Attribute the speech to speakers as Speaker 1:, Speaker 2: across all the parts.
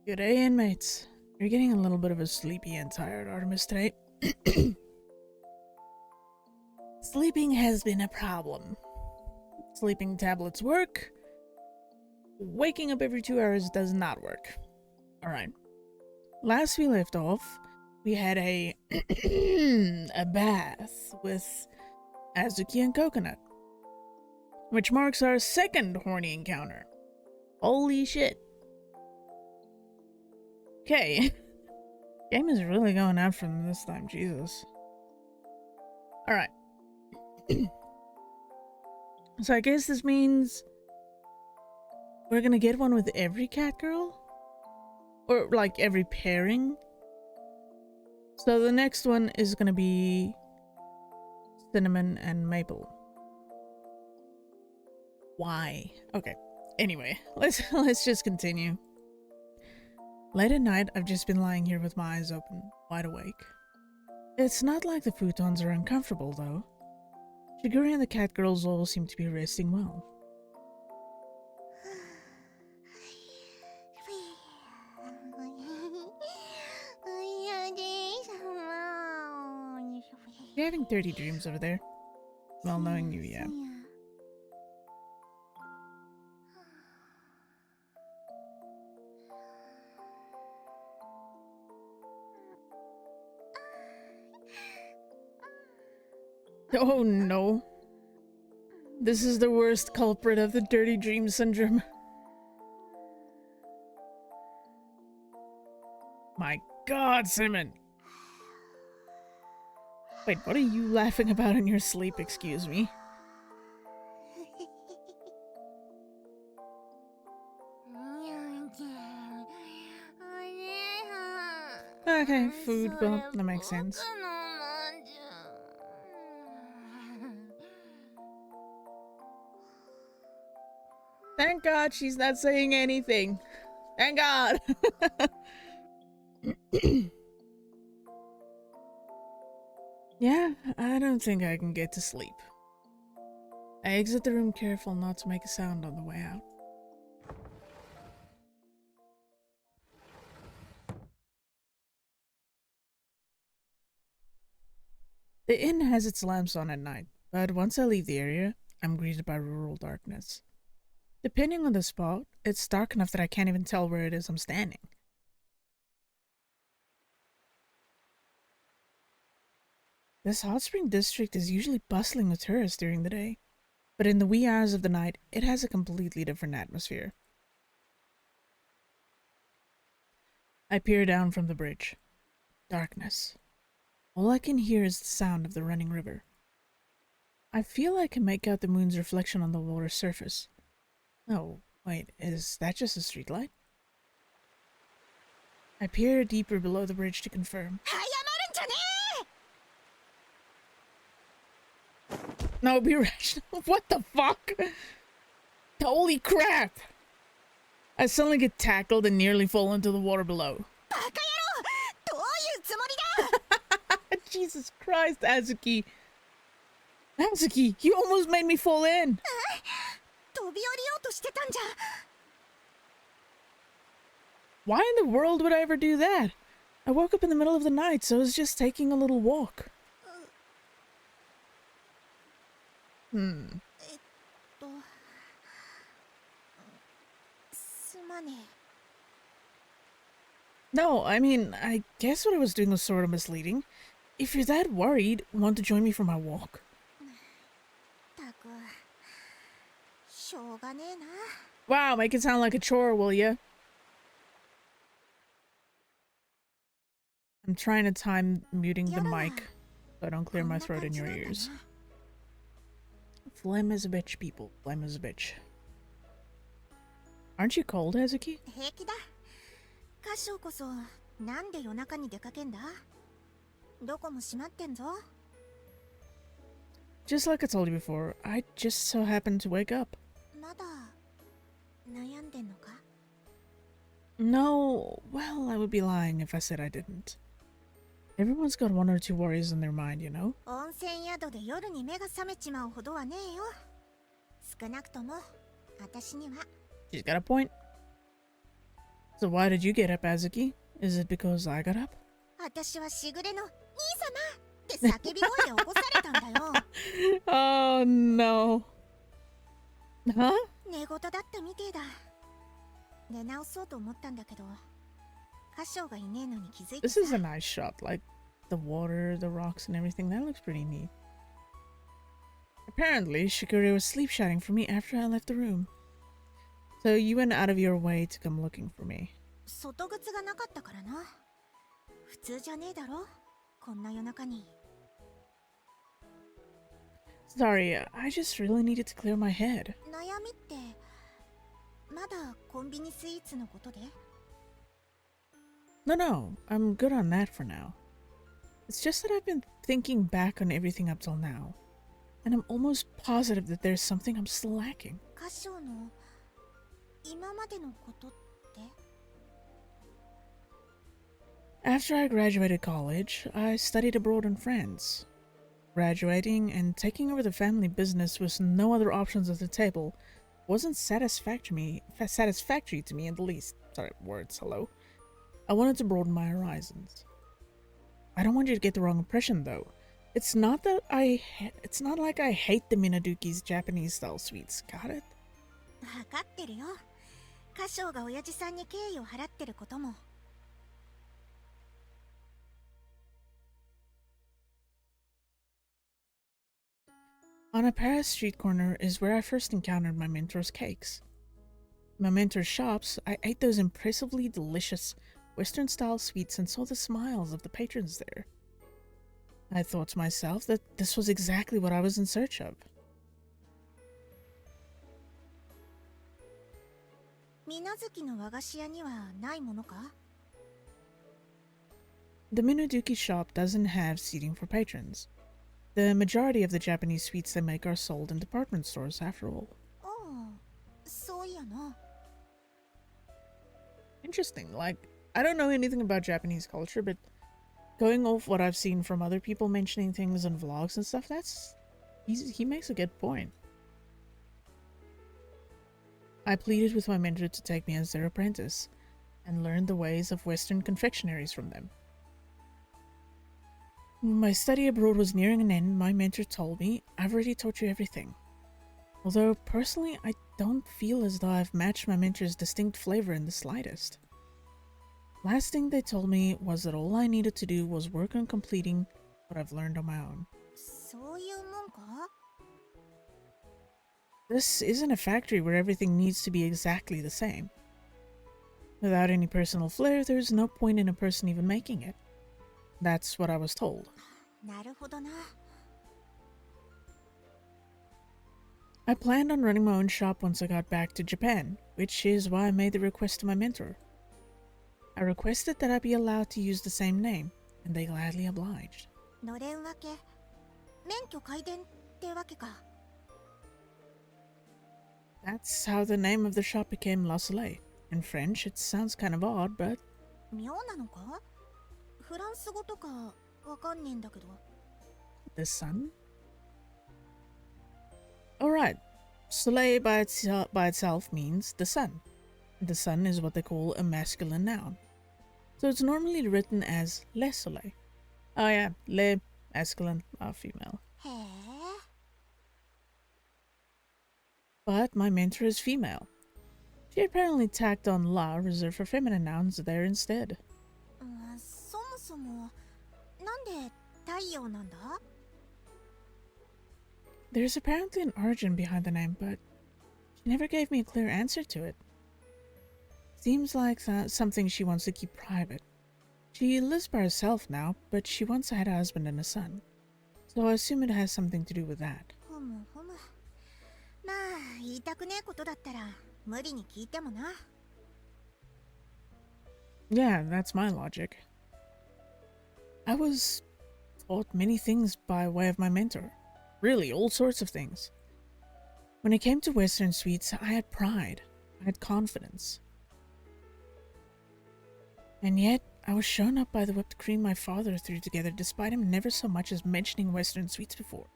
Speaker 1: Good day, inmates. You're getting a little bit of a sleepy and tired Artemis today. Sleeping has been a problem. Sleeping tablets work. Waking up every 2 hours does not work. Alright. Last we left off, we had a a bath with Azuki and Coconut, which marks our second horny encounter. Holy shit. Okay. Game is really going after them this time, Jesus. Alright. So I guess this means we're gonna get one with every Catgirl? Or like every pairing? So the next one is gonna be Cinnamon and Maple. Why? Okay. Anyway, let's just continue. Late at night, I've just been lying here with my eyes open, wide awake. It's not like the futons are uncomfortable, though. Shigure and the Catgirls all seem to be resting well. You're having 30 dreams over there. Well, knowing you, yeah. Oh no. This is the worst culprit of the dirty dream syndrome. My god, Simon! Wait, what are you laughing about in your sleep, excuse me? Okay, food, well, that makes sense. Thank God she's not saying anything. Thank God! Yeah, I don't think I can get to sleep. I exit the room careful not to make a sound on the way out. The inn has its lamps on at night, but once I leave the area, I'm greeted by rural darkness. Depending on the spot, it's dark enough that I can't even tell where it is I'm standing. This hot spring district is usually bustling with tourists during the day, but in the wee hours of the night, it has a completely different atmosphere. I peer down from the bridge. Darkness. All I can hear is the sound of the running river. I feel I can make out the moon's reflection on the water's surface. Oh, wait, is that just a streetlight? I peer deeper below the bridge to confirm. No, be rational. What the fuck? Holy crap! I suddenly get tackled and nearly fall into the water below. Jesus Christ, Azuki. Azuki, you almost made me fall in. Why in the world would I ever do that? I woke up in the middle of the night, so I was just taking a little walk. No, I mean, I guess what I was doing was sort of misleading. If you're that worried, want to join me for my walk? Wow, make it sound like a chore, will ya? I'm trying to time muting the mic so I don't clear my throat in your ears. Phlegm is a bitch, people. Phlegm is a bitch. Aren't you cold, Azuki? Just like I told you before, I just so happened to wake up. No, well, I would be lying if I said I didn't. Everyone's got one or two worries on their mind, you know? She's got a point. So why did you get up, Azuki? Is it because I got up?
Speaker 2: 私はしぐれの兄様って叫び声で起こされたんだよ。
Speaker 1: Oh no. Huh?
Speaker 2: 寝言だったみてえだ。寝直そうと思ったんだけど、カショウがいねえのに気づいて
Speaker 1: This
Speaker 2: さ。
Speaker 1: is a nice shot, like the water, the rocks and everything. That looks pretty neat. Apparently, Shigure was sleep shouting for me after I left the room. So you went out of your way to come looking for me.
Speaker 2: 外靴がなかったからな。普通じゃねえだろ、こんな夜中に。
Speaker 1: Sorry, I just really needed to clear my head.
Speaker 2: 悩みってまだコンビニスイーツのことで？
Speaker 1: No, I'm good on that for now. It's just that I've been thinking back on everything up till now, and I'm almost positive that there's something I'm still lacking.
Speaker 2: カショウの今までのことって？
Speaker 1: After I graduated college, I studied abroad in France. Graduating and taking over the family business with no other options at the table wasn't satisfactory to me in the least. Sorry, words, hello. I wanted to broaden my horizons. I don't want you to get the wrong impression, though. It's not like I hate the Minaduki's Japanese-style sweets, got it?
Speaker 2: 分かってるよ。カショウが親父さんに敬意を払ってることも。
Speaker 1: On a Paris street corner is where I first encountered my mentor's cakes. In my mentor's shops, I ate those impressively delicious Western-style sweets and saw the smiles of the patrons there. I thought to myself that this was exactly what I was in search of.
Speaker 2: 水無月の和菓子屋にはないものか？
Speaker 1: The Minaduki shop doesn't have seating for patrons. The majority of the Japanese sweets they make are sold in department stores, after all.
Speaker 2: ああ、そういやな。
Speaker 1: Interesting. Like, I don't know anything about Japanese culture, but going off what I've seen from other people mentioning things in vlogs and stuff, he makes a good point. I pleaded with my mentor to take me as their apprentice, and learned the ways of Western confectionaries from them. When my study abroad was nearing an end, my mentor told me, I've already taught you everything. Although, personally, I don't feel as though I've matched my mentor's distinct flavor in the slightest. Last thing they told me was that all I needed to do was work on completing what I've learned on my own.
Speaker 2: そういうもんか？
Speaker 1: This isn't a factory where everything needs to be exactly the same. Without any personal flair, there's no point in a person even making it. That's what I was told.
Speaker 2: なるほどな。
Speaker 1: I planned on running my own shop once I got back to Japan, which is why I made the request to my mentor. I requested that I be allowed to use the same name, and they gladly obliged.
Speaker 2: のれん分け、免許改伝ってわけか。
Speaker 1: That's how the name of the shop became La Soleil. In French, it sounds kind of odd, but
Speaker 2: 妙なのか？フランス語とかわかんねえんだけど。
Speaker 1: the sun? Alright, Soleil by itself means the sun. The sun is what they call a masculine noun. So it's normally written as Le Soleil. Oh yeah, Le, masculine, female.
Speaker 2: へえ。
Speaker 1: But my mentor is female. She apparently tacked on La reserved for feminine nouns there instead.
Speaker 2: そもそもなんで太陽なんだ？
Speaker 1: There's apparently an origin behind the name, but she never gave me a clear answer to it. Seems like something she wants to keep private. She lives by herself now, but she once had a husband and a son. So I assume it has something to do with that.
Speaker 2: ふむふむ。まあ言いたくねえことだったら無理に聞いてもな。
Speaker 1: Yeah, that's my logic. I was taught many things by way of my mentor. Really, all sorts of things. When it came to Western sweets, I had pride. I had confidence. And yet, I was shown up by the whipped cream my father threw together despite him never so much as mentioning Western sweets before.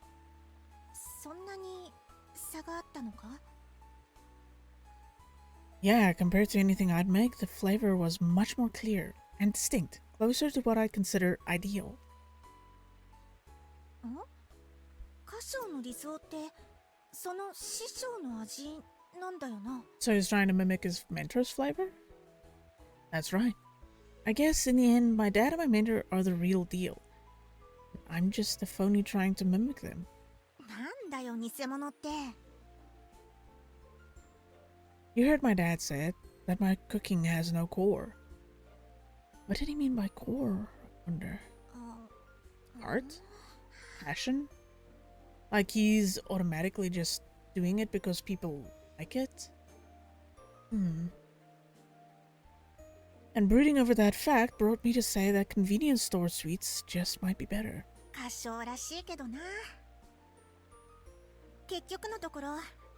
Speaker 2: そんなに差があったのか？
Speaker 1: Yeah, compared to anything I'd make, the flavor was much more clear and distinct, closer to what I'd consider ideal.
Speaker 2: カショウの理想ってその師匠の味なんだよな。
Speaker 1: So he's trying to mimic his mentor's flavor? That's right. I guess in the end, my dad and my mentor are the real deal. I'm just a phony trying to mimic them.
Speaker 2: なんだよ偽物って。
Speaker 1: You heard my dad say it, that my cooking has no core. What did he mean by core, I wonder? Art? Passion? Like he's automatically just doing it because people like it? And brooding over that fact brought me to say that convenience store sweets just might be better.
Speaker 2: カショウらしいけどな。結局のところ、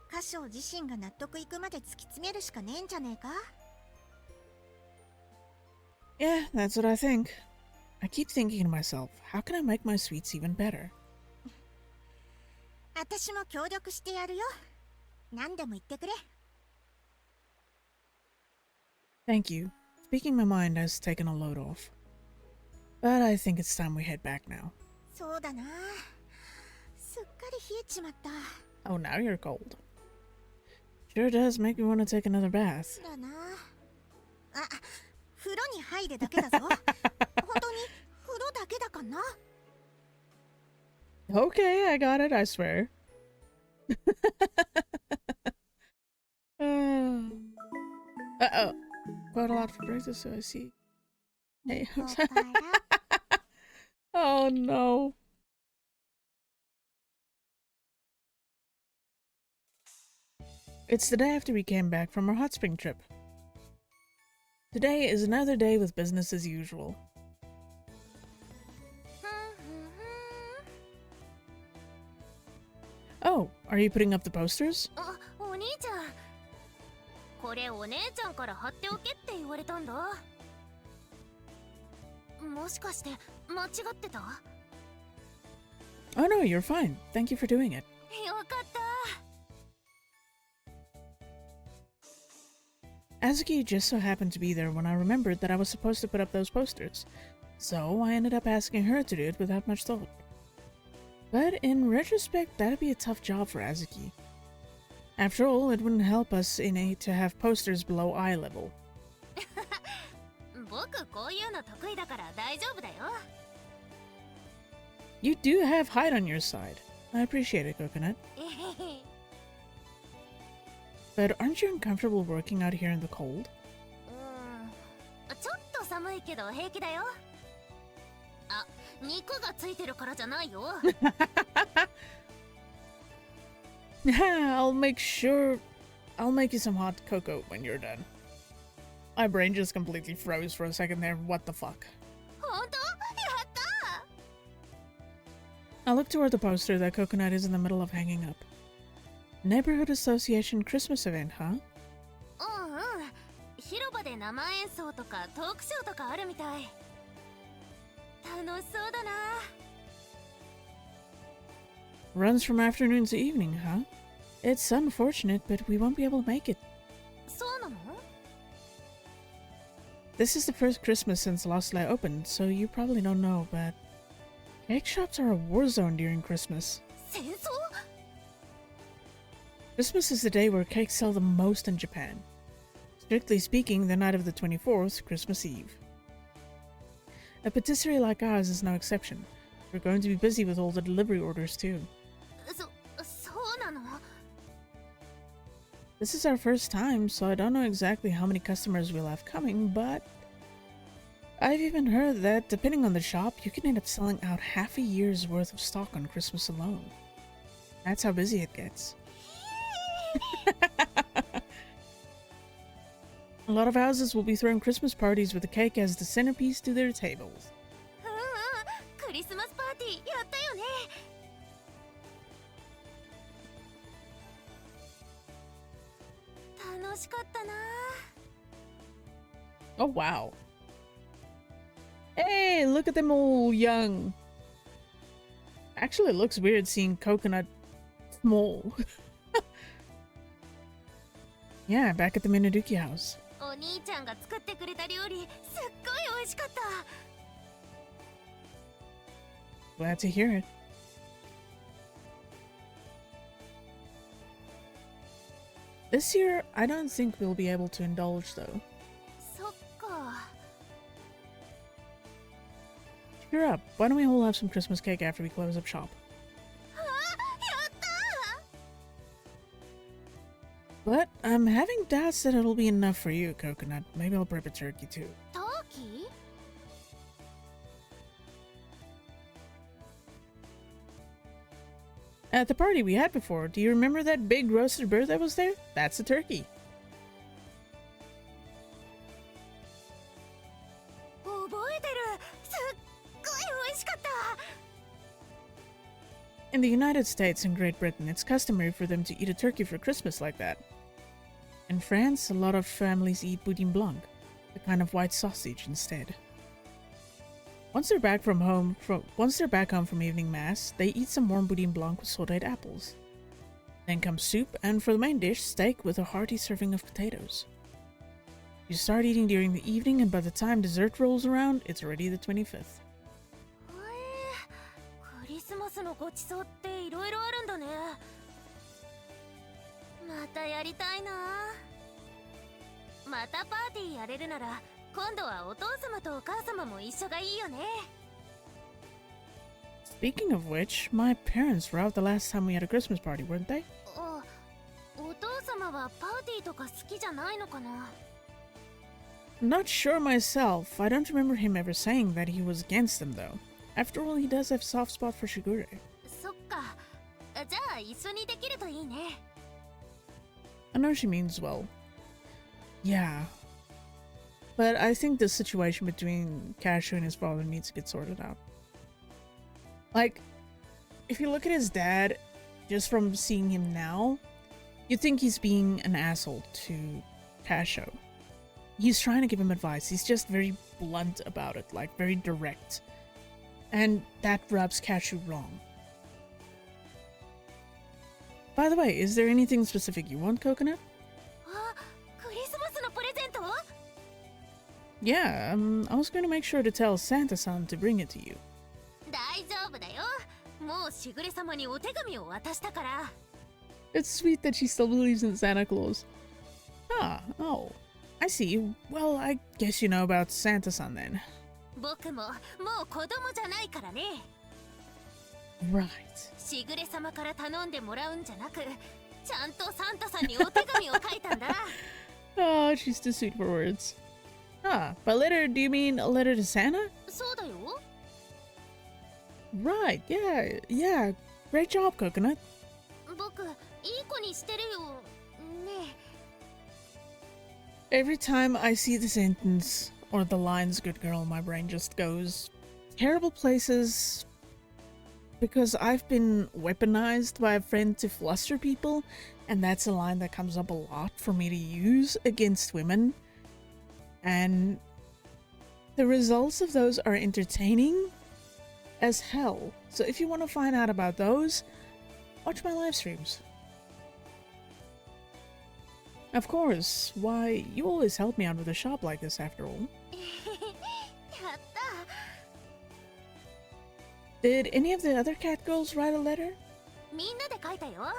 Speaker 2: カショウ自身が納得いくまで突き詰めるしかねえんじゃねえか。
Speaker 1: Yeah, that's what I think. I keep thinking to myself, how can I make my sweets even better?
Speaker 2: 私も協力してやるよ。何でも言ってくれ。
Speaker 1: Thank you. Speaking my mind has taken a load off. But I think it's time we head back now.
Speaker 2: そうだな。すっかり冷えちまった。
Speaker 1: Oh, now you're cold. Sure does make me want to take another bath.
Speaker 2: だな。あ、風呂に入るだけだぞ。本当に風呂だけだかな。
Speaker 1: Okay, I got it, I swear. Uh-oh. Quite a lot for breakfast, so I see. Hey. Oh no. It's the day after we came back from our hot spring trip. Today is another day with business as usual. Oh, are you putting up the posters?
Speaker 3: あ、お兄ちゃん。これお姉ちゃんから貼っておけって言われたんだ。もしかして間違ってた？
Speaker 1: Oh no, you're fine. Thank you for doing it.
Speaker 3: よかった。
Speaker 1: Azuki just so happened to be there when I remembered that I was supposed to put up those posters, so I ended up asking her to do it without much thought. But in retrospect, that'd be a tough job for Azuki. After all, it wouldn't help us in A to have posters below eye level.
Speaker 3: 僕こういうの得意だから大丈夫だよ。
Speaker 1: You do have height on your side. I appreciate it, Coconut. But aren't you uncomfortable working out here in the cold?
Speaker 3: ちょっと寒いけど平気だよ。あ、肉がついてるからじゃないよ。
Speaker 1: I'll make you some hot cocoa when you're done. My brain just completely froze for a second there. What the fuck?
Speaker 3: 本当？やった！
Speaker 1: I look toward the poster that Coconut is in the middle of hanging up. Neighborhood Association Christmas event, huh?
Speaker 3: うんうん。広場で生演奏とかトークショーとかあるみたい。楽しそうだな。
Speaker 1: Runs from afternoon to evening, huh? It's unfortunate, but we won't be able to make it.
Speaker 3: そうなの？
Speaker 1: This is the first Christmas since Lost Light opened, so you probably don't know, but cake shops are a war zone during Christmas.
Speaker 3: 戦争？
Speaker 1: Christmas is the day where cakes sell the most in Japan. Strictly speaking, the night of the 24th, Christmas Eve. A patisserie like ours is no exception. We're going to be busy with all the delivery orders too.
Speaker 3: そうなの？
Speaker 1: This is our first time, so I don't know exactly how many customers we'll have coming, but I've even heard that, depending on the shop, you can end up selling out half a year's worth of stock on Christmas alone. That's how busy it gets. A lot of houses will be throwing Christmas parties with the cake as the centerpiece to their tables.
Speaker 3: うんうん。クリスマスパーティーやったよね。 楽しかったな。
Speaker 1: Oh wow. Hey, look at them all young. Actually, it looks weird seeing Coconut small. Yeah, back at the Minaduki house.
Speaker 3: お兄ちゃんが作ってくれた料理すっごい美味しかった。
Speaker 1: Glad to hear it. This year, I don't think we'll be able to indulge though.
Speaker 3: そっか。
Speaker 1: Cheer up. Why don't we all have some Christmas cake after we close up shop?
Speaker 3: あ、やった
Speaker 1: But I'm having doubts that it'll be enough for you, Coconut. Maybe I'll prep a turkey too.
Speaker 3: ー。ターキー？
Speaker 1: At the party we had before, do you remember that big roasted bird that was there? That's a turkey.
Speaker 3: 覚えてる。すっごい美味しかった。
Speaker 1: In the United States and Great Britain, it's customary for them to eat a turkey for Christmas like that. In France, a lot of families eat boudin blanc, a kind of white sausage instead. Once they're back home from evening mass, they eat some warm boudin blanc with sauteed apples. Then comes soup, and for the main dish, steak with a hearty serving of potatoes. You start eating during the evening, and by the time dessert rolls around, it's already the 25th.
Speaker 3: へえ、クリスマスのごちそうっていろいろあるんだね。またやりたいな。またパーティーやれるなら今度はお父様とお母様も一緒がいいよね。
Speaker 1: Speaking of which, my parents were out the last time we had a Christmas party, weren't they?
Speaker 3: あ、お父様はパーティーとか好きじゃないのかな。
Speaker 1: Not sure myself. I don't remember him ever saying that he was against them, though. After all, he does have a soft spot for Shigure.
Speaker 3: そっか。じゃあ一緒にできるといいね。
Speaker 1: I know she means well. Yeah. But I think the situation between Kashou and his father needs to get sorted out. Like, if you look at his dad, just from seeing him now, you'd think he's being an asshole to Kashou. He's trying to give him advice. He's just very blunt about it, like very direct. And that rubs Kashou wrong. By the way, is there anything specific you want, Coconut?
Speaker 3: あ、クリスマスのプレゼント？
Speaker 1: Yeah, I was going to make sure to tell Santa-san to bring it to you.
Speaker 3: 大丈夫だよ。もうしぐれ様にお手紙を渡したから。
Speaker 1: It's sweet that she still believes in Santa Claus. Oh. I see. Well, I guess you know about Santa-san then.
Speaker 3: 僕ももう子供じゃないからね。
Speaker 1: Right.
Speaker 3: しぐれ様から頼んでもらうんじゃなく、ちゃんとサンタさんにお手紙を書いたんだ。
Speaker 1: Oh, she's too sweet for words. By letter, do you mean a letter to Santa?
Speaker 3: そうだよ。
Speaker 1: Right, yeah. Great job, Coconut.
Speaker 3: 僕、いい子にしてるよ。ね
Speaker 1: Every time I see the sentence or the lines, good girl, my brain just goes terrible places because I've been weaponized by a friend to fluster people, and that's a line that comes up a lot for me to use against women. And the results of those are entertaining as hell. So if you want to find out about those, watch my live streams. Of course. Why, you always help me out with a shop like this after all.
Speaker 3: え。やった。
Speaker 1: Did any of the other Catgirls write a letter?
Speaker 3: みんなで書いたよ。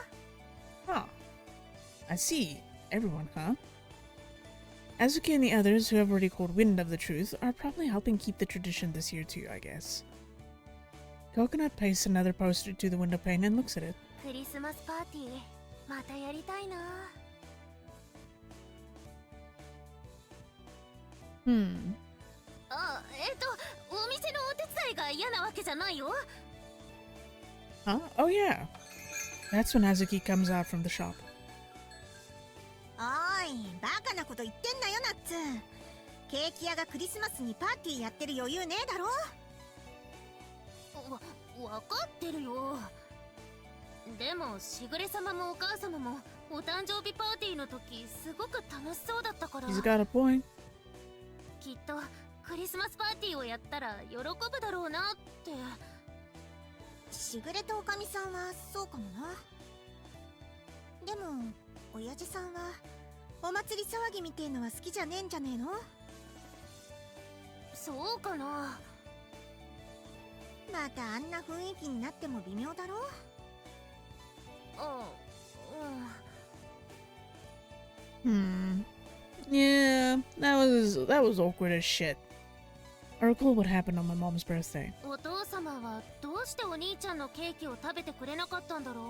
Speaker 1: I see. Everyone, huh? Azuki and the others who have already caught wind of the truth are probably helping keep the tradition this year too, I guess. Coconut pastes another poster to the window pane and looks at it.
Speaker 3: クリスマスパーティー、またやりたいな。あ、お店のお手伝いが嫌なわけじゃないよ。
Speaker 1: Huh? Oh yeah. That's when Azuki comes out from the shop.
Speaker 2: おい、バカなこと言ってんなよ、ナッツ。ケーキ屋がクリスマスにパーティーやってる余裕ねえだろ。
Speaker 3: わかってるよ。でもしぐれ様もお母様もお誕生日パーティーの時すごく楽しそうだったから。
Speaker 1: He's got a point.
Speaker 3: きっとクリスマスパーティーをやったら喜ぶだろうなって。
Speaker 2: しぐれとおかみさんはそうかもな。でも親父さんはお祭り騒ぎみてえのは好きじゃねえんじゃねえの？
Speaker 3: そうかな。
Speaker 2: またあんな雰囲気になっても微妙だろ？Yeah,
Speaker 1: that was awkward as shit. I recall what happened on my mom's birthday.
Speaker 3: お父様はどうしてお兄ちゃんのケーキを食べてくれなかったんだろう。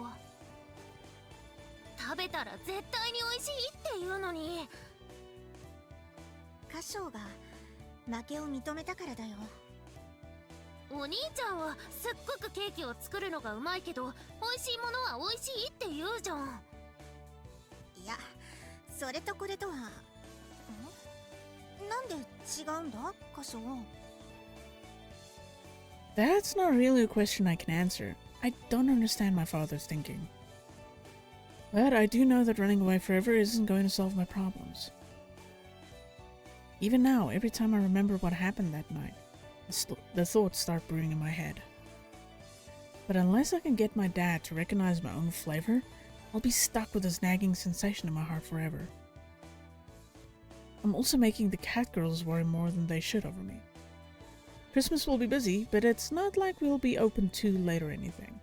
Speaker 3: 食べたら絶対に美味しいって言うのに。
Speaker 2: カショウが負けを認めたからだよ。
Speaker 3: お兄ちゃんはすっごくケーキを作るのがうまいけど、美味しいものは美味しいって言うじゃん。
Speaker 2: いや、それとこれとは。なんで違うんだ、カショウ？
Speaker 1: That's not really a question I can answer. I don't understand my father's thinking. But I do know that running away forever isn't going to solve my problems. Even now, every time I remember what happened that night, the thoughts start brewing in my head. But unless I can get my dad to recognize my own flavor, I'll be stuck with this nagging sensation in my heart forever. I'm also making the Catgirls worry more than they should over me. Christmas will be busy, but it's not like we'll be open too late or anything.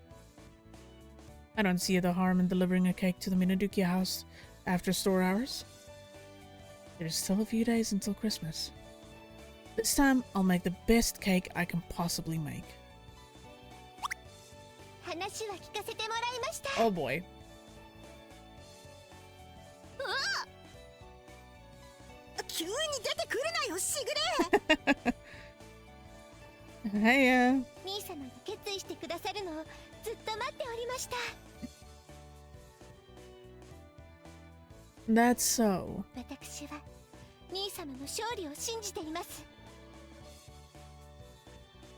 Speaker 1: I don't see the harm in delivering a cake to the Minaduki house after store hours. There's still a few days until Christmas. This time, I'll make the best cake I can possibly make.
Speaker 2: 話は聞かせてもらいました。
Speaker 1: Oh boy.
Speaker 3: うわっ、
Speaker 2: 急に出てくるなよ、しぐれ。
Speaker 1: Hey,
Speaker 2: 兄様が決意してくださるのをずっと待っておりました。
Speaker 1: that's so.
Speaker 2: 私は兄様の勝利を信じています。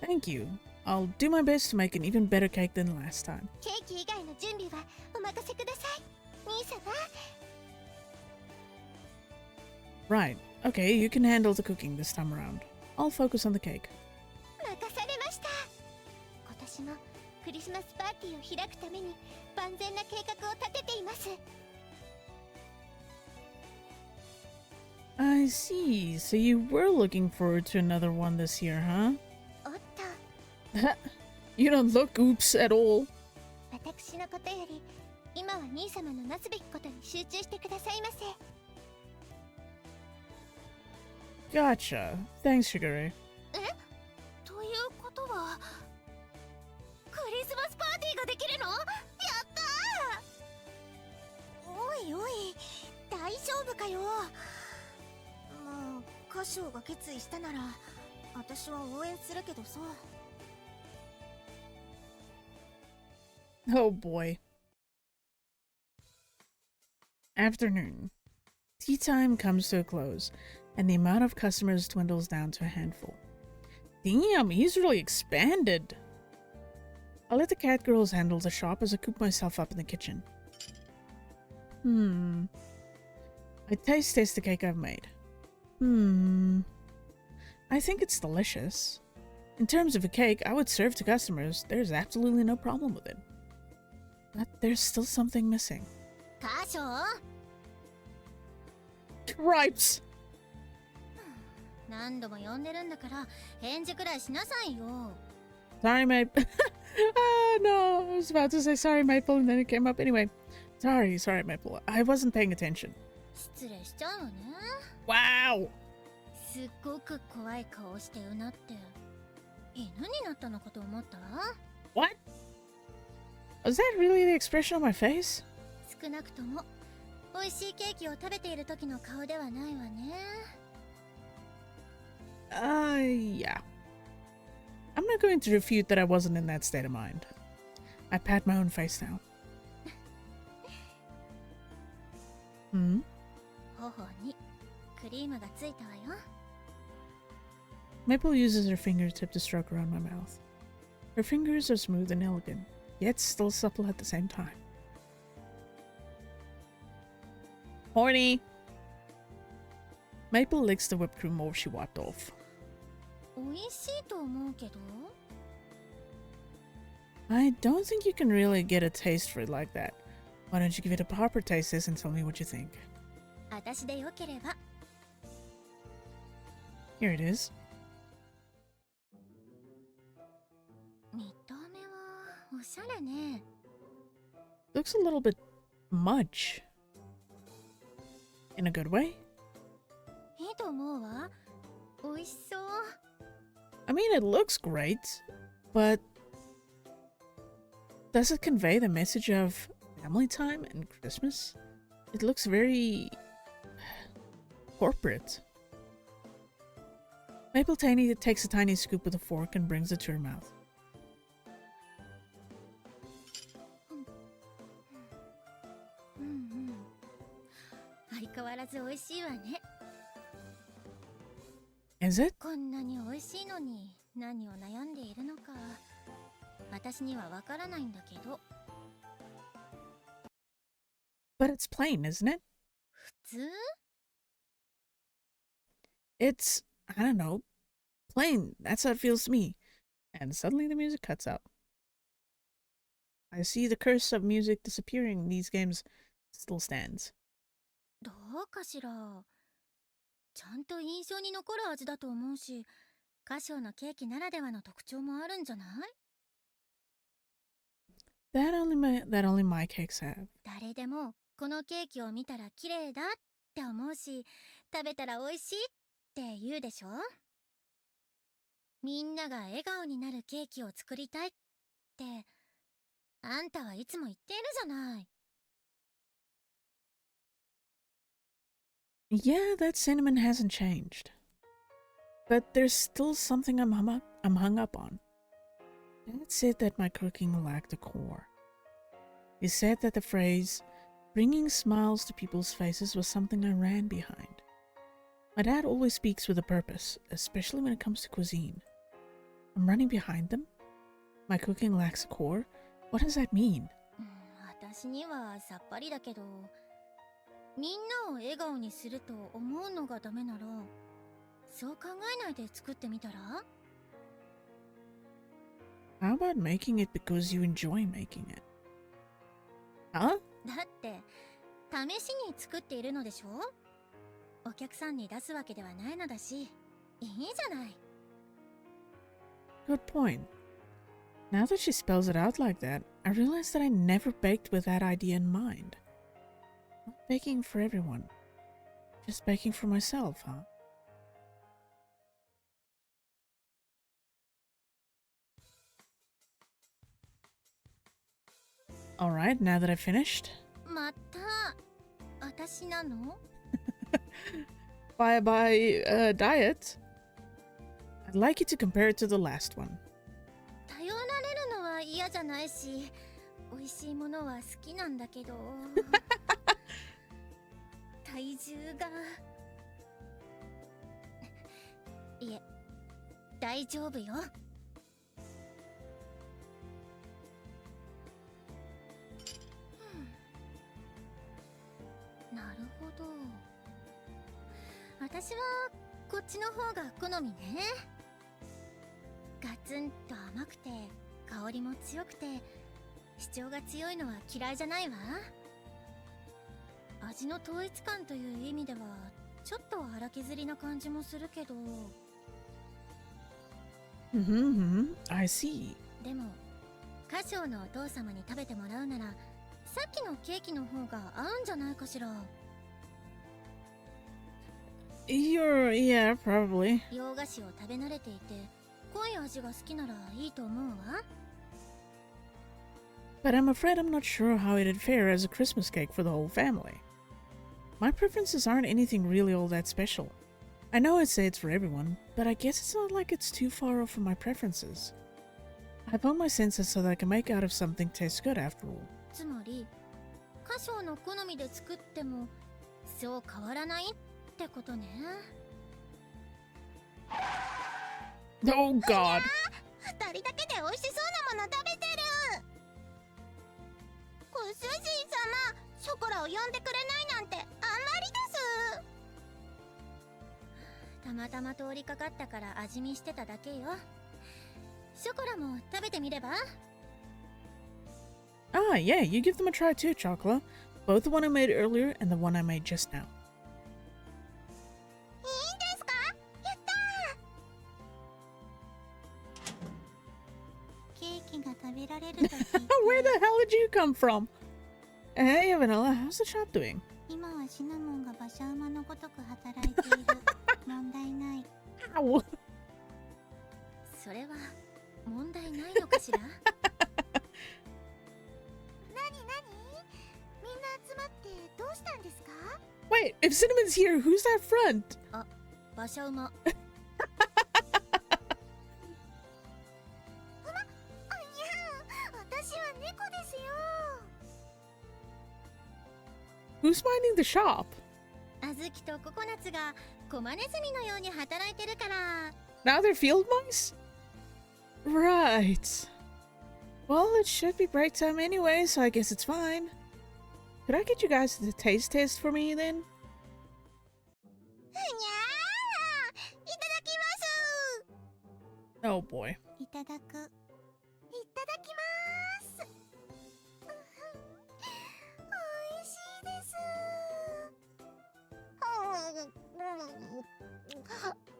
Speaker 1: Thank you. I'll do my best to make an even better cake than last time.
Speaker 2: ケーキ以外の準備はお任せください、兄様。
Speaker 1: Right. Okay, you can handle the cooking this time around. I'll focus on the cake.
Speaker 2: 任されました。今年もクリスマスパーティーを開くために万全な計画を立てています。
Speaker 1: I see. So you were looking forward to another one this year, huh?
Speaker 2: おっと、
Speaker 1: You don't look oops at all.
Speaker 2: 私のことより今は兄様のなすべきことに集中してくださいませ。
Speaker 1: Gotcha. Thanks, Shigure.
Speaker 3: ということはクリスマスパーティーができるの？やったー！
Speaker 2: おいおい、大丈夫かよ。まあ、カショウが決意したなら私は応援するけどさ。
Speaker 1: Oh boy. Afternoon. Tea time comes to a close, and the amount of customers dwindles down to a handful. Damn, he's really expanded. I'll let the Catgirls handle the shop as I coop myself up in the kitchen. I taste the cake I've made. I think it's delicious. In terms of a cake I would serve to customers, there's absolutely no problem with it. But there's still something missing.
Speaker 2: カショウ、
Speaker 1: Cripes!
Speaker 2: 何度も呼んでるんだから返事くらいしなさいよ。
Speaker 1: Sorry, Maple. Ah, no, I was about to say sorry, Maple, and then it came up anyway. Sorry, Maple. I wasn't paying attention.
Speaker 2: 失礼しちゃうよね。
Speaker 1: Wow!
Speaker 2: すっごく怖い顔してうなって犬になったのかと思った。
Speaker 1: What? Was that really the expression on my face?
Speaker 2: 少なくとも美味しいケーキを食べている時の顔ではないわね。
Speaker 1: Yeah. I'm not going to refute that I wasn't in that state of mind. I pat my own face down.
Speaker 2: 頬にクリームがついたわよ。
Speaker 1: Maple uses her fingertip to stroke around my mouth. Her fingers are smooth and elegant, yet still supple at the same time. Horny! Maple licks the whipped cream more she wiped off.
Speaker 2: 美味しいと思うけど。
Speaker 1: I don't think you can really get a taste for it like that. Why don't you give it a proper taste test and tell me what you think?
Speaker 2: 私でよければ。
Speaker 1: Here it is.
Speaker 2: 見た目はおしゃれね。
Speaker 1: Looks a little bit much. In a good way?
Speaker 2: いいと思うわ。美味しそう。
Speaker 1: I mean, it looks great, but does it convey the message of family time and Christmas? It looks very corporate. Maple Tiny takes a tiny scoop with a fork and brings it to her mouth.
Speaker 2: うんうん。相変わらず美味しいわね。
Speaker 1: Is it?
Speaker 2: こんなに美味しいのに何を悩んでいるのか私にはわからないんだけど。
Speaker 1: But it's plain, isn't it?
Speaker 2: 普通？
Speaker 1: It's, I don't know, plain. That's how it feels to me. And suddenly the music cuts out. I see the curse of music disappearing in these games still stands.
Speaker 2: どうかしら。ちゃんと印象に残る味だと思うし、カショーのケーキならではの特徴もあるんじゃない？
Speaker 1: That only my cakes have.
Speaker 2: 誰でもこのケーキを見たら綺麗だって思うし、食べたら美味しいって言うでしょ？みんなが笑顔になるケーキを作りたいってあんたはいつも言っているじゃない。
Speaker 1: Yeah, that cinnamon hasn't changed. But there's still something I'm hung up on. Dad said that my cooking lacked a core. He said that the phrase, bringing smiles to people's faces, was something I ran behind. My dad always speaks with a purpose, especially when it comes to cuisine. I'm running behind them? My cooking lacks a core? What does that mean?
Speaker 2: 私にはさっぱりだけど、みんなを笑顔にすると思うのがダメなら、そう考えないで作ってみたら？
Speaker 1: How about making it because you enjoy making it? Huh?
Speaker 2: だって試しに作っているのでしょ？お客さんに出すわけではないのだし、いいじゃない。
Speaker 1: Good point. Now that she spells it out like that, I realize that I never baked with that idea in mind. Not baking for everyone. Just baking for myself, huh? Alright, now that I've finished.
Speaker 2: また私なの？
Speaker 1: By diet. I'd like you to compare it to the last one.
Speaker 2: 頼られるのは嫌じゃないし、美味しいものは好きなんだけど体重がいえ、大丈夫よ。なるほど。私はこっちの方が好みね。ガツンと甘くて香りも強くて主張が強いのは嫌いじゃないわ。味の統一感という意味ではちょっと荒削りな感じもするけど。
Speaker 1: I see.
Speaker 2: でもカショーのお父様に食べてもらうならさっきのケーキの方が合うんじゃないかしら。
Speaker 1: Yeah, probably.
Speaker 2: 洋菓子を食べ慣れていて濃い味が好きならいいと思うわ。
Speaker 1: But I'm afraid I'm not sure how it'd fare as a Christmas cake for the whole family. My preferences aren't anything really all that special. I know I'd say it's for everyone, but I guess it's not like it's too far off from my preferences. I've honed my senses so that I can make out if something tastes good after all.
Speaker 2: つまりカショーの好みで作ってもそう変わらないってことね。
Speaker 1: Oh god!
Speaker 2: 二人だけで美味しそうなもの食べてる。ご主人様、ショコラを呼んでくれないなんてあんまりです。たまたま通りかかったから味見してただけよ。ショコラも食べてみれば？
Speaker 1: Ah, yeah, you give them a try too, Chocolate. Both the one I made earlier and the one I made just now.
Speaker 2: られると聞いて
Speaker 1: Where the hell did you come from? Hey, Vanilla, how's the shop doing?
Speaker 2: 今はシナモンが馬車馬のごとく働いている。問題ない。
Speaker 1: Ow!
Speaker 2: それは問題ないのかしら？なになに？みんな集まってどうしたんですか？
Speaker 1: Wait, if Cinnamon's here, who's that front?
Speaker 2: あ、馬車馬。
Speaker 1: Who's minding the shop?
Speaker 2: あずきとココナツがコマネズミのように働いてるから。
Speaker 1: Now they're field mice? Right. Well, it should be break time anyway, so I guess it's fine. Could I get you guys to taste test for me then?
Speaker 2: にゃー、いただきます。
Speaker 1: Oh boy.
Speaker 2: いただく。いただきます。おいしいです。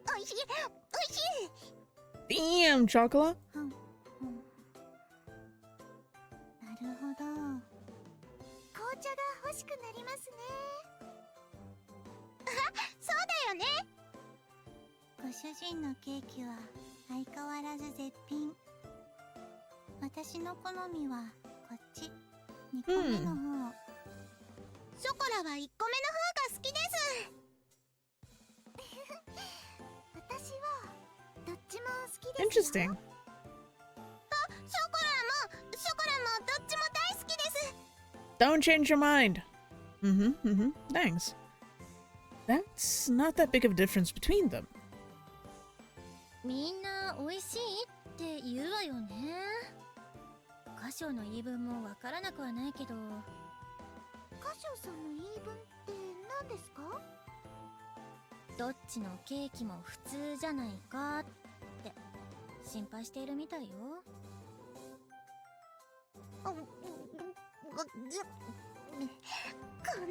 Speaker 2: おいしい、おいしい。
Speaker 1: Damn, chocolate.
Speaker 2: なるほど。紅茶が欲しくなりますね。そうだよね。ご主人のケーキは相変わらず絶品。私の好みはこっち、2個目の方。ショコラは1個目の方が好きです。私はどっちも好きですよ。
Speaker 1: Interesting.
Speaker 2: ショコラもどっちも大好きです。
Speaker 1: Don't change your mind. Thanks. That's not that big of a difference between them.
Speaker 2: みんな美味しいって言うわよね。カショウの言い分もわからなくはないけど。カショウさんの言い分って何ですか？どっちのケーキも普通じゃないかって心配しているみたいよ。こん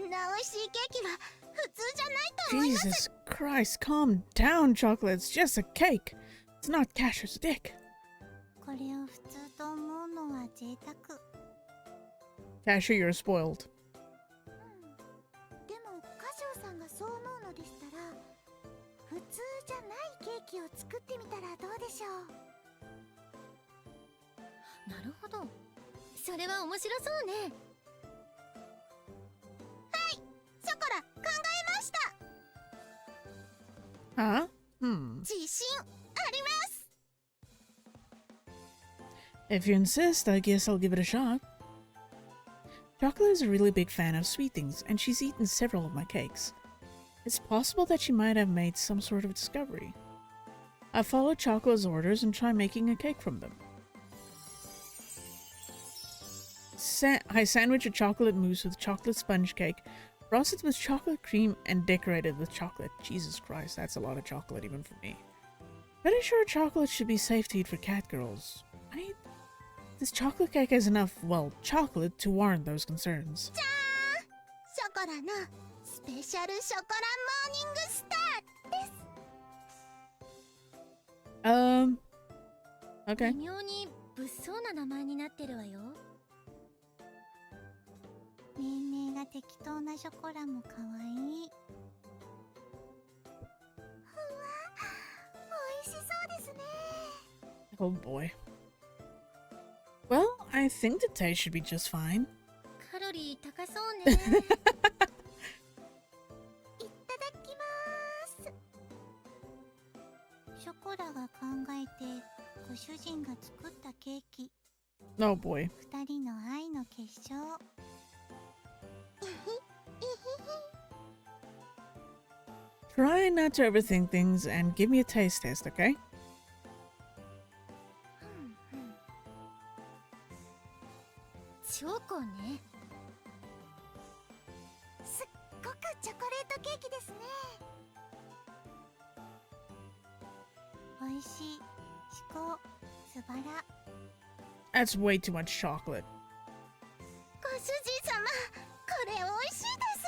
Speaker 2: な美味しいケーキは普通じゃないと思います。
Speaker 1: Jesus Christ, calm down, chocolate. It's just a cake. It's not Kashou's dick.
Speaker 2: これを普通と思うのは贅沢。
Speaker 1: Kashou, you're spoiled.
Speaker 2: でもカショウさんがそう思うのでしたら、普通じゃないケーキを作ってみたらどうでしょう？なるほど。それは面白そうね。はい、ショコラ考えました。
Speaker 1: Huh?
Speaker 2: 自信あります。
Speaker 1: If you insist, I guess I'll give it a shot. Chocolate is a really big fan of sweet things, and she's eaten several of my cakes. It's possible that she might have made some sort of discovery. I followed Chocolate's orders and tried making a cake from them. I sandwich a chocolate mousse with chocolate sponge cake, frosted with chocolate cream, and decorated with chocolate. Jesus Christ, that's a lot of chocolate even for me. Pretty sure chocolate should be safe to eat for catgirls, right? This chocolate cake has enough, well, chocolate to warrant those concerns.
Speaker 2: じゃーん、ショコラのスペシャルショコラモーニングスターです。
Speaker 1: Okay.
Speaker 2: 微妙に物騒な名前になってるわよ。命名が適当なショコラも可愛い。ふわ、美味しそうですね。
Speaker 1: Oh boy. Well, I think the taste should be just fine.
Speaker 2: カロリー高そうね。いただきます。ショコラが考えてご主人が作ったケーキ。
Speaker 1: Oh boy.
Speaker 2: 二人の愛の結晶。
Speaker 1: Try not to overthink things and give me a taste test, okay?
Speaker 2: チョコね。すっごくチョコレートケーキですね。美味しい。至高。素晴ら。
Speaker 1: That's way too much chocolate.
Speaker 2: ご主人様、これ美味しいです。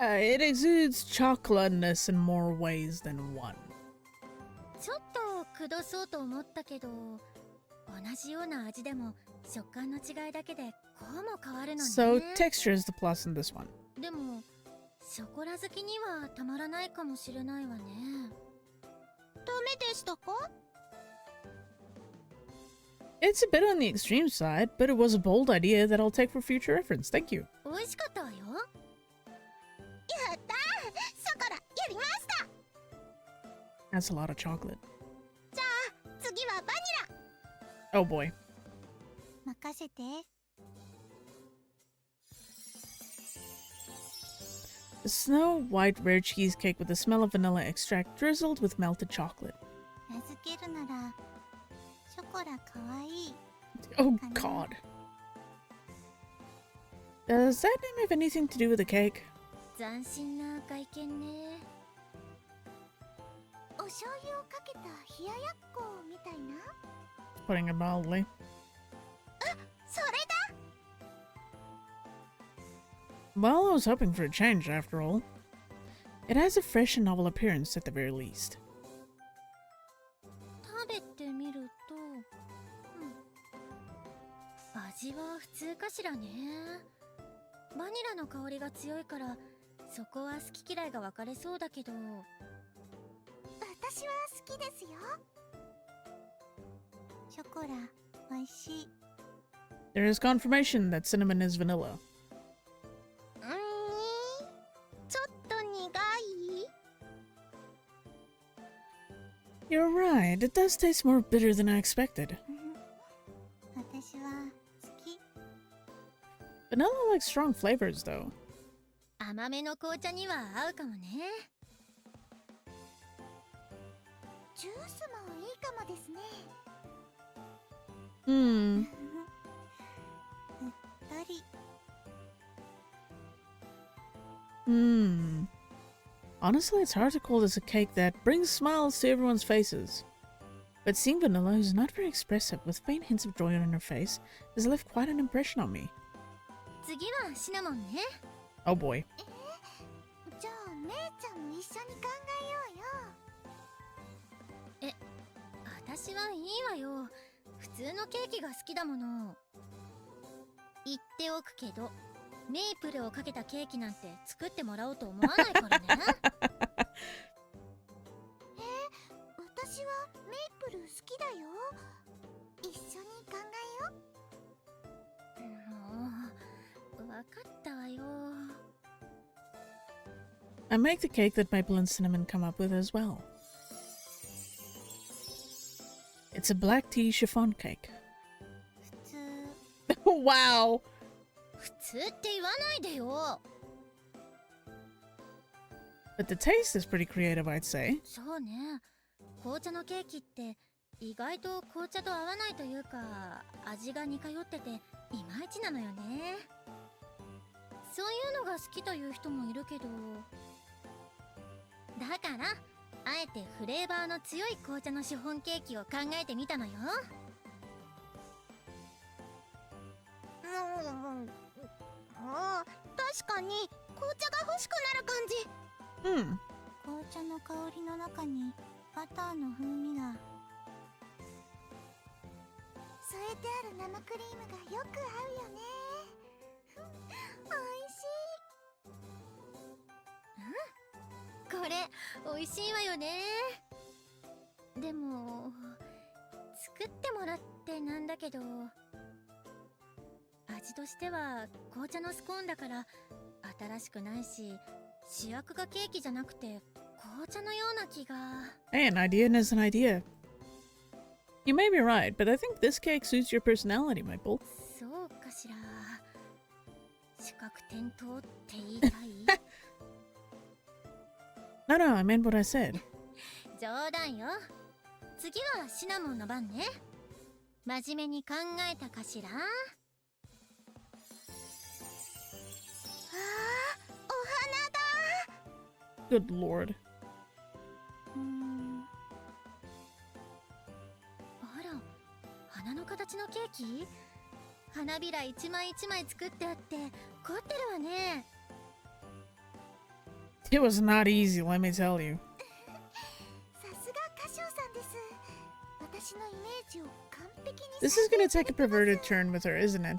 Speaker 1: Yeah, it exudes chocolateness in more ways than one.
Speaker 2: ちょっとを下そうと思ったけど、同じような味でも食感の違いだけでこうも変わるのね。
Speaker 1: So texture is the plus in this one.
Speaker 2: でもショコラ好きにはたまらないかもしれないわね。ダメでしたか？
Speaker 1: It's a bit on the extreme side, but it was a bold idea that I'll take for future reference. Thank you.
Speaker 2: 美味しかったわよ。やったー、ショコラやりました。
Speaker 1: That's a lot of chocolate.
Speaker 2: じゃあ次はバニ
Speaker 1: Oh boy.
Speaker 2: ラ任せて。
Speaker 1: A snow white rare cheesecake with the smell of vanilla extract drizzled with melted chocolate.
Speaker 2: 名付けるならショコラかわいい。
Speaker 1: Oh god. Does that name have anything to do with the cake?
Speaker 2: 斬新な外見ね。お醤油をかけた冷ややっこみたいな。
Speaker 1: Putting it mildly.
Speaker 2: それだ。
Speaker 1: Well, I was hoping for a change after all. It has a fresh and novel appearance at the very least.
Speaker 2: 食べてみると、味は普通かしらね。バニラの香りが強いからそこは好き嫌いが分かれそうだけど、私は好きですよ。ショコラ美味しい。
Speaker 1: There is confirmation that cinnamon is vanilla.
Speaker 2: ちょっと苦い。
Speaker 1: You're right, it does taste more bitter than I expected.
Speaker 2: 私は好き。
Speaker 1: Vanilla likes strong flavors, though.
Speaker 2: 甘めの紅茶には合うかもね。ジュースもいいかもですね。
Speaker 1: Hmm.
Speaker 2: うっとり。
Speaker 1: Honestly, it's hard to call this a cake that brings smiles to everyone's faces. But seeing Vanilla, who's not very expressive, with faint hints of joy on her face, has left quite an impression on me.
Speaker 2: 次はシナモンね。
Speaker 1: Oh boy.
Speaker 2: じゃあ姉ちゃんも一緒に考えようよ。私はいいわよ。普通のケーキが好きだもの。言っておくけど、メイプルをかけたケーキなんて作ってもらおうと思わないからね。私はメイプル好きだよ。一緒に考えよう。もう、わかったわよ。
Speaker 1: I make the cake that Maple and Cinnamon come up with as well. It's a black tea chiffon cake.
Speaker 2: 普通。
Speaker 1: Wow!
Speaker 2: 普通って言わないでよ。
Speaker 1: But the taste is pretty creative, I'd say.
Speaker 2: そうね。紅茶のケーキって意外と紅茶と合わないというか、味が似通ってていまいちなのよね。そういうのが好きという人もいるけど、だからあえてフレーバーの強い紅茶のシフォンケーキを考えてみたのよ。確かに紅茶が欲しくなる感じ。 紅茶の香りの中にバターの風味が。添えてある生クリームがよく合うよね。おいしい。これおいしいわよね。でも作ってもらってなんだけど、味としては紅茶のスコーンだから新しくないし、主役がケーキじゃなくて紅茶のような気が。
Speaker 1: Hey, an idea is an idea. You may be right, but I think this cake suits your personality, Maple.
Speaker 2: そうかしら。視覚転倒って言いたい？
Speaker 1: No, no, I meant what I said.
Speaker 2: 冗談よ。次はシナモンの番ね。真面目に考えたかしら。お花だ。
Speaker 1: Good lord.
Speaker 2: あら、花の形のケーキ？花びら一枚一枚作ってあって凝ってるわね。
Speaker 1: It was not easy, let me tell you.
Speaker 2: さすがカショウさんです。私のイメージを完璧に
Speaker 1: This is gonna take a perverted turn with her, isn't it?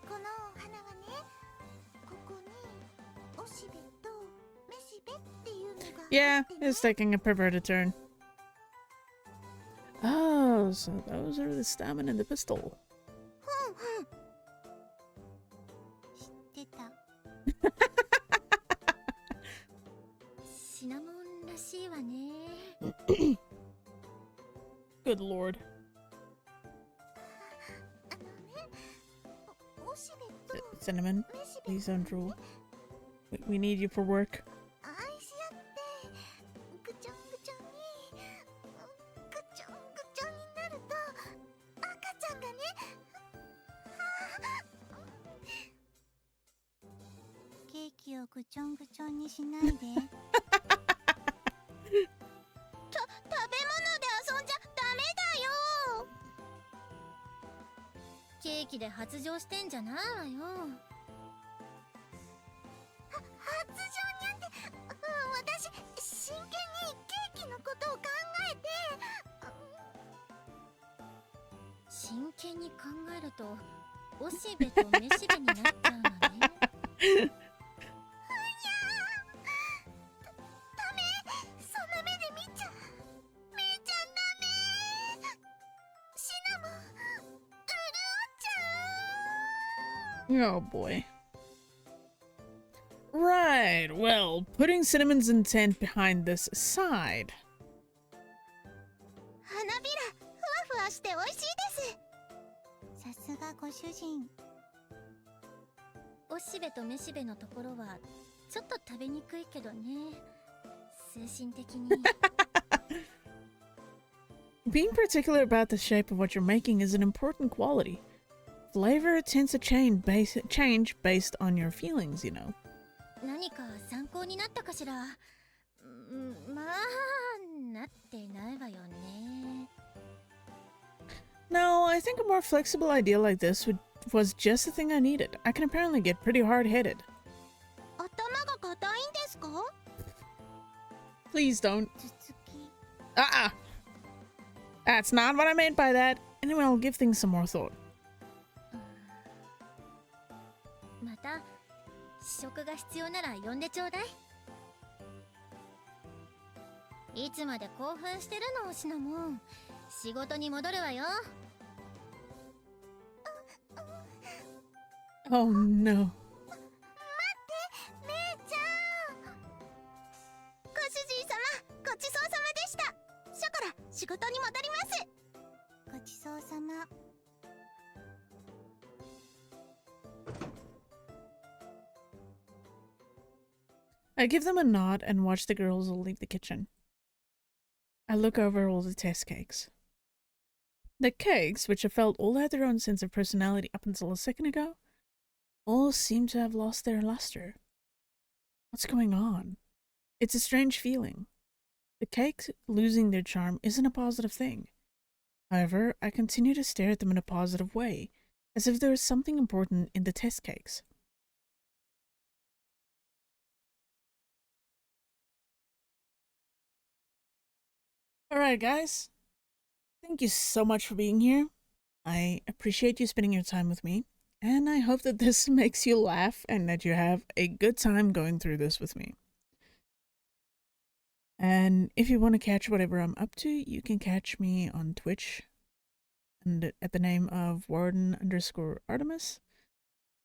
Speaker 2: このお花はね、ここにおしべとめしべっていうのが
Speaker 1: Yeah, it's taking a perverted turn. Oh, so those are the stamina and the pistol.
Speaker 2: 知ってた。シナモンらしいわね。
Speaker 1: Good lord.
Speaker 2: あのね、おしべと
Speaker 1: Cinnamon,
Speaker 2: めしべ
Speaker 1: please don't drool. We need you for work.
Speaker 2: 愛し合ってぐちょんぐちょんにぐちょんぐちょんになると赤ちゃんがね、ケーキをぐちょんぐちょんにしないで。食べ物で遊んじゃダメだよ。ケーキで発情してんじゃないわよ。発情にゃんって、私真剣にケーキのことを考えて。真剣に考えるとおしべとめしべになっちゃうのね。ダメ、そんな目で見ちゃダメ。シナモン潤っちゃう。
Speaker 1: Oh boy. Right, well, putting Cinnamon's intent behind this aside.
Speaker 2: 花びらふわふわして美味しいです。さすがご主人。おしべとめしべのところはちょっと食べにくいけどね、精神的に。
Speaker 1: Being particular about the shape of what you're making is an important quality. Flavor tends to change based on your feelings, you know.
Speaker 2: 何か参考になったかしら。まあ、なってないわよね。
Speaker 1: No, I think a more flexible idea like this was just the thing I needed. I can apparently get pretty hard-headed.
Speaker 2: 頭が硬いんですか？
Speaker 1: Please don't.
Speaker 2: 頭突き。
Speaker 1: That's not what I meant by that. Anyway, I'll give things some more thought.
Speaker 2: また試食が必要なら呼んでちょうだい。いつまで興奮してるの、シナモン。仕事に戻るわよ。
Speaker 1: Oh no.
Speaker 2: 待って、姉ちゃん。ご主人様、ごちそうさまでした。ショコラ、仕事に戻ります。ごちそうさま。
Speaker 1: I give them a nod and watch the girls leave the kitchen. I look over all the test cakes. The cakes, which I felt all had their own sense of personality up until a second ago, all seem to have lost their luster. What's going on? It's a strange feeling. The cakes losing their charm isn't a positive thing. However, I continue to stare at them in a positive way, as if there is something important in the test cakes. Alright guys, thank you so much for being here. I appreciate you spending your time with me, and I hope that this makes you laugh and that you have a good time going through this with me. And if you want to catch whatever I'm up to, you can catch me on Twitch and at the name of Warden_Artemis,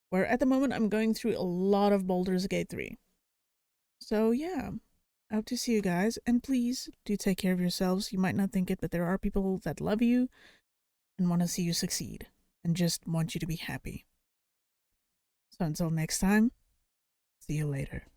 Speaker 1: where at the moment I'm going through a lot of Baldur's Gate 3. So yeah, I hope to see you guys, and please do take care of yourselves. You might not think it, but there are people that love you and want to see you succeed and just want you to be happy. So until next time, see you later.